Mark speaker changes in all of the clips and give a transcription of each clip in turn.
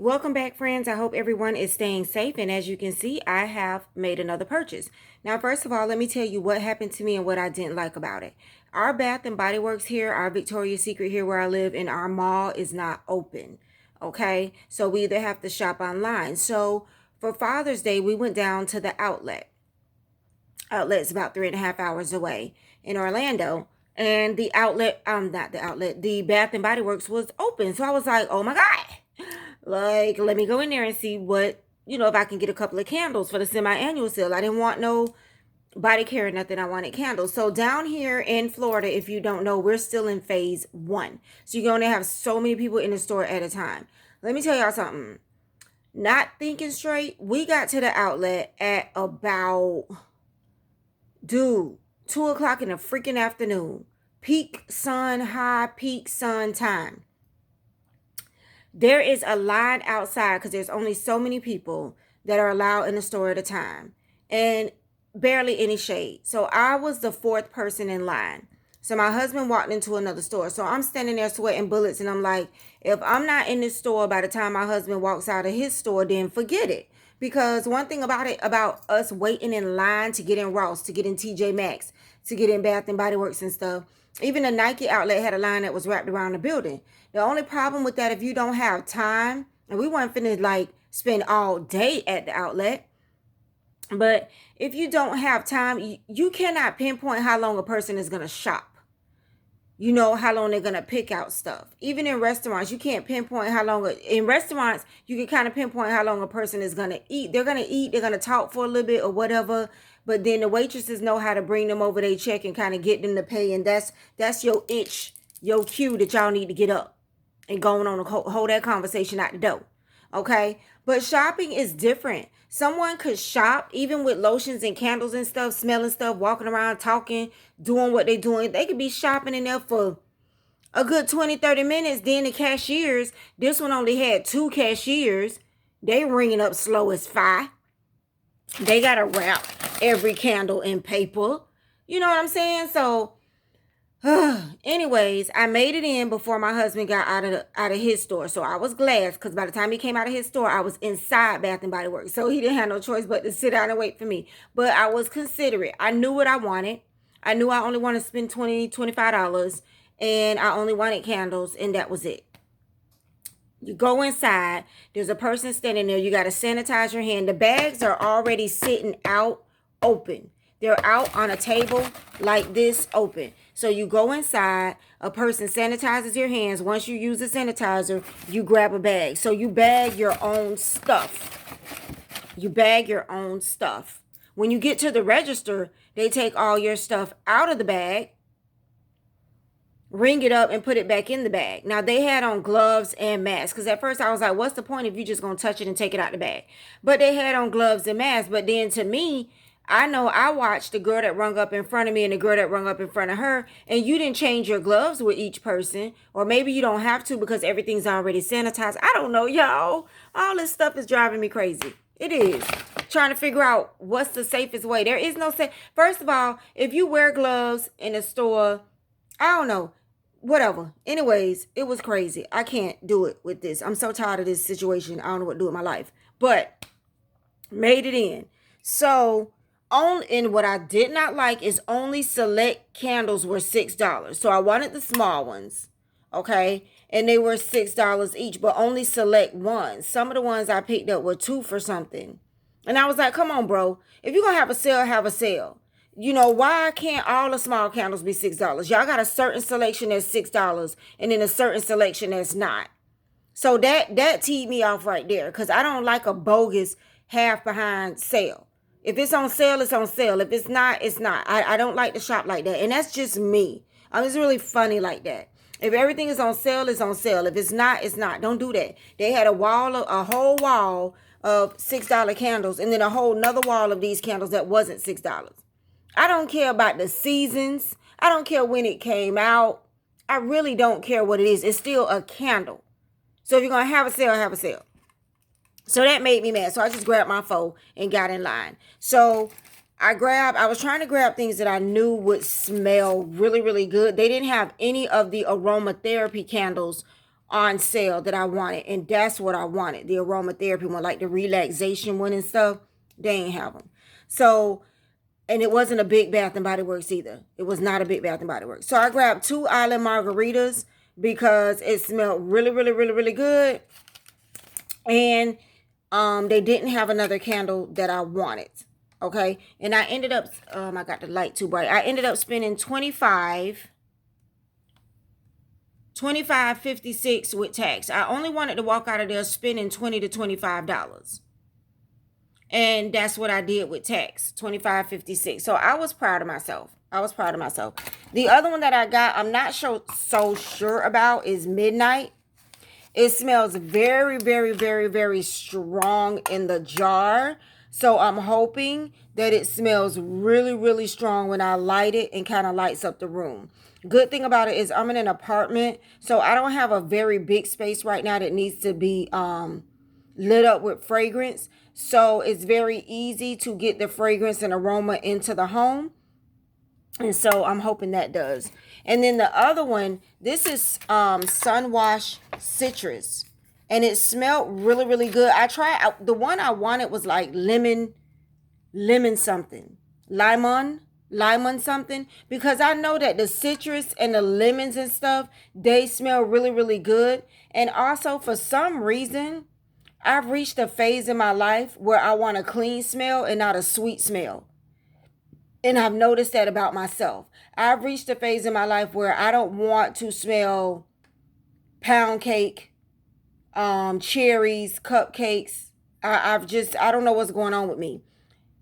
Speaker 1: Welcome back, friends. I hope everyone is staying safe. And as you can see, I have made another purchase. Now, first of all, let me tell you what happened to me and what I didn't like about it. Our Bath and Body Works here, our Victoria's Secret here where I live, and our mall is not open. Okay, so we either have to shop online. So for Father's Day, we went down to the outlet. Outlet's about 3.5 hours away in Orlando. And the outlet, not the outlet, the Bath and Body Works was open. So I was like, oh my God. Like, let me go in there and see what, if I can get a couple of candles for the semi-annual sale. I didn't want no body care or nothing. I wanted candles. So down here in Florida, if you don't know, we're still in phase 1. So you're going to have so many people in the store at a time. Let me tell y'all something. Not thinking straight, we got to the outlet at about, 2 o'clock in the freaking afternoon. Peak sun, high peak sun time. There is a line outside because there's only so many people that are allowed in the store at a time and barely any shade. So I was the 4th person in line. So my husband walked into another store. So I'm standing there sweating bullets and I'm like, if I'm not in this store by the time my husband walks out of his store, then forget it. Because one thing about it, about us waiting in line to get in Ross, to get in TJ Maxx, to get in Bath and Body Works and stuff, even the Nike outlet had a line that was wrapped around the building. The only problem with that, if you don't have time, and we weren't finna like spend all day at the outlet, but if you don't have time, you cannot pinpoint how long a person is gonna shop. You know how long they're gonna pick out stuff. Even in restaurants, you can't pinpoint how long. In restaurants, you can kind of pinpoint how long a person is gonna eat. They're gonna eat. They're gonna talk for a little bit or whatever. But then the waitresses know how to bring them over their check and kind of get them to pay. And that's your itch, your cue that y'all need to get up and going on and hold that conversation out the door. Okay? But shopping is different. Someone could shop even with lotions and candles and stuff, smelling stuff, walking around, talking, doing what they're doing. They could be shopping in there for a good 20, 30 minutes. Then the cashiers, this one only had 2 cashiers. They ringing up slow as fire. They got to wrap every candle in paper. You know what I'm saying? So anyways, I made it in before my husband got out of his store. So I was glad because by the time he came out of his store, I was inside Bath and Body Works. So he didn't have no choice but to sit down and wait for me. But I was considerate. I knew what I wanted. I knew I only wanted to spend $20, $25, and I only wanted candles, and that was it. You go inside, there's a person standing there. You got to sanitize your hand. The bags are already sitting out open. They're out on a table like this open. So you go inside, a person sanitizes your hands. Once you use the sanitizer, you grab a bag. So you bag your own stuff. You bag your own stuff. When you get to the register, they take all your stuff out of the bag, ring it up, and put it back in the bag. Now, they had on gloves and masks. Because at first I was like, what's the point if you just going to touch it and take it out the bag? But they had on gloves and masks. But then to me, I know I watched the girl that rung up in front of me and the girl that rung up in front of her. And you didn't change your gloves with each person. Or maybe you don't have to because everything's already sanitized. I don't know, y'all. All this stuff is driving me crazy. It is. Trying to figure out what's the safest way. There is no safe. First of all, if you wear gloves in a store, I don't know. Whatever. Anyways, it was crazy. I can't do it with this. I'm so tired of this situation. I don't know what to do with my life. But made it in. So and what I did not like is only select candles were $6. So I wanted the small ones. Okay. And they were $6 each, but only select ones. Some of the ones I picked up were $2 for something. And I was like, come on, bro. If you're going to have a sale, have a sale. You know, why can't all the small candles be $6? Y'all got a certain selection that's $6 and then a certain selection that's not. So that teed me off right there because I don't like a bogus half behind sale. If it's on sale, it's on sale. If it's not, it's not. I don't like to shop like that. And that's just me. I'm just really funny like that. If everything is on sale, it's on sale. If it's not, it's not. Don't do that. They had a whole wall of $6 candles and then a whole nother wall of these candles that wasn't $6. I don't care about the seasons. I don't care when it came out. I really don't care what it is. It's still a candle. So if you're going to have a sale, have a sale. So that made me mad. So I just grabbed my phone and got in line. So I was trying to grab things that I knew would smell really, really good. They didn't have any of the aromatherapy candles on sale that I wanted. And that's what I wanted. The aromatherapy one, like the relaxation one and stuff. They ain't have them. So, and it wasn't a big Bath and Body Works either. It was not a big Bath and Body Works. So I grabbed 2 island margaritas because it smelled really, really, really, really good. And they didn't have another candle that I wanted. Okay. And I ended up, I got the light too bright. I ended up spending 25.56 with tax. I only wanted to walk out of there spending $20 to $25. And that's what I did with tax, 25.56. So I was proud of myself. The other one that I got, I'm not so sure about, is Midnight. It smells very, very, very, very strong in the jar. So I'm hoping that it smells really, really strong when I light it and kind of lights up the room. Good thing about it is I'm in an apartment, so I don't have a very big space right now that needs to be lit up with fragrance. So it's very easy to get the fragrance and aroma into the home. And so I'm hoping that does. And then the other one, this is Sunwash Citrus. And it smelled really, really good. I tried, the one I wanted was like lemon something. Lemon something. Because I know that the citrus and the lemons and stuff, they smell really, really good. And also for some reason, I've reached a phase in my life where I want a clean smell and not a sweet smell. And I've noticed that about myself. I've reached a phase in my life where I don't want to smell pound cake, cherries, cupcakes. I don't know what's going on with me.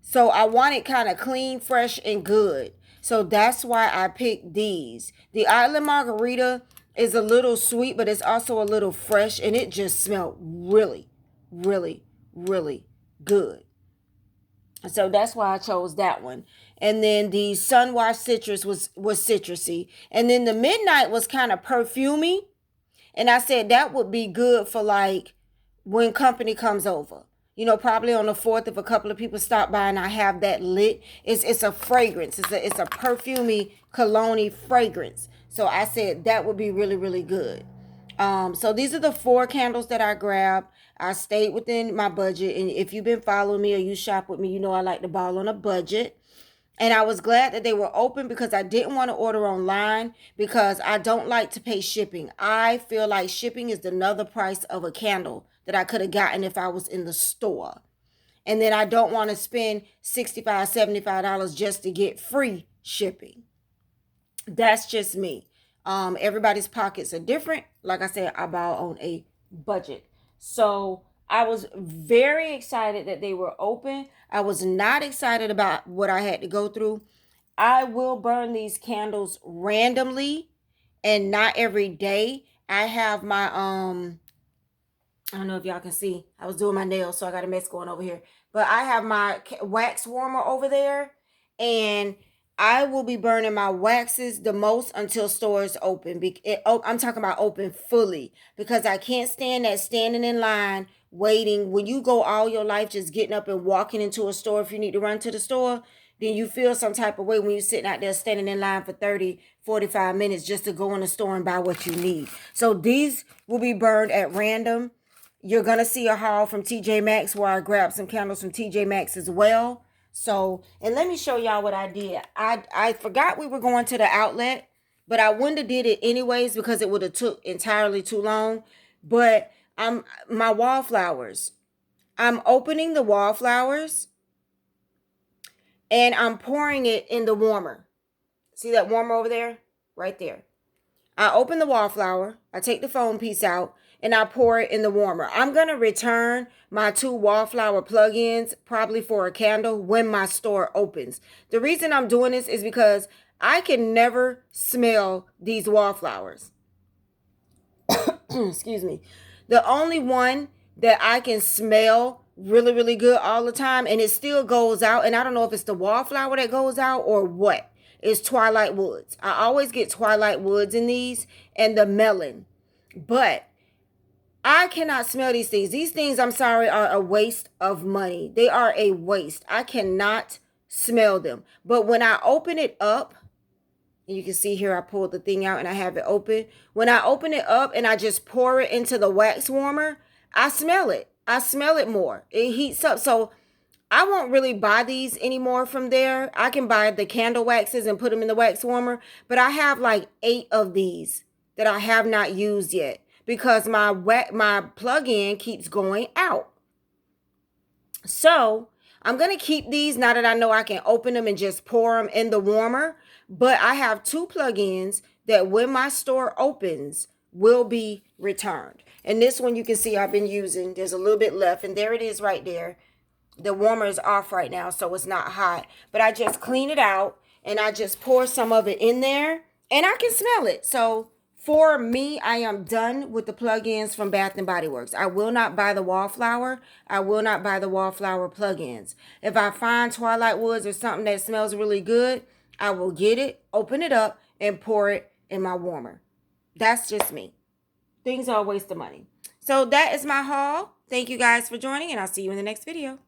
Speaker 1: So I want it kind of clean, fresh, and good. So that's why I picked these. The Island Margarita is a little sweet, but it's also a little fresh. And it just smelled really, really, really good. So that's why I chose that one. And then the Sunwash Citrus was citrusy. And then the Midnight was kind of perfumey. And I said that would be good for like when company comes over. You know, probably on the 4th if a couple of people stop by and I have that lit. It's a fragrance. It's a perfumey cologne fragrance. So I said that would be really, really good. So these are the 4 candles that I grabbed. I stayed within my budget. And if you've been following me or you shop with me, you know I like to ball on a budget. And I was glad that they were open because I didn't want to order online because I don't like to pay shipping. I feel like shipping is another price of a candle that I could have gotten if I was in the store. And then I don't want to spend $65, $75 just to get free shipping. That's just me. Everybody's pockets are different. Like I said, I buy on a budget. So I was very excited that they were open. I was not excited about what I had to go through. I will burn these candles randomly and not every day. I have my, I don't know if y'all can see. I was doing my nails, so I got a mess going over here. But I have my wax warmer over there. And I will be burning my waxes the most until stores open. I'm talking about open fully because I can't stand that standing in line waiting. When you go all your life just getting up and walking into a store, if you need to run to the store, then you feel some type of way when you're sitting out there standing in line for 30, 45 minutes just to go in the store and buy what you need. So these will be burned at random. You're going to see a haul from TJ Maxx where I grabbed some candles from TJ Maxx as well. So, and let me show y'all what I did. I forgot we were going to the outlet, but I wouldn't have did it anyways because it would have took entirely too long. But my wallflowers. I'm opening the wallflowers and I'm pouring it in the warmer. See that warmer over there? Right there. I open the wallflower. I take the foam piece out and I pour it in the warmer. I'm going to return my 2 wallflower plug-ins probably for a candle when my store opens. The reason I'm doing this is because I can never smell these wallflowers. Excuse me. The only one that I can smell really, really good all the time, and it still goes out, and I don't know if it's the wallflower that goes out or what, is Twilight Woods. I always get Twilight Woods in these and the melon. But I cannot smell these things. These things, I'm sorry, are a waste of money. They are a waste. I cannot smell them. But when I open it up And you can see here I pulled the thing out and I have it open. When I open it up and I just pour it into the wax warmer, I smell it. I smell it more. It heats up. So I won't really buy these anymore from there. I can buy the candle waxes and put them in the wax warmer. But I have like 8 of these that I have not used yet because my plug-in keeps going out. So I'm going to keep these now that I know I can open them and just pour them in the warmer. But I have 2 plug-ins that when my store opens will be returned. And this one you can see I've been using. There's a little bit left and there it is right there. The warmer is off right now, so it's not hot. But I just clean it out and I just pour some of it in there and I can smell it. So for me, I am done with the plug-ins from Bath and Body Works. I will not buy the Wallflower. I will not buy the Wallflower plug-ins. If I find Twilight Woods or something that smells really good, I will get it, open it up, and pour it in my warmer. That's just me. Things are a waste of money. So that is my haul. Thank you guys for joining, and I'll see you in the next video.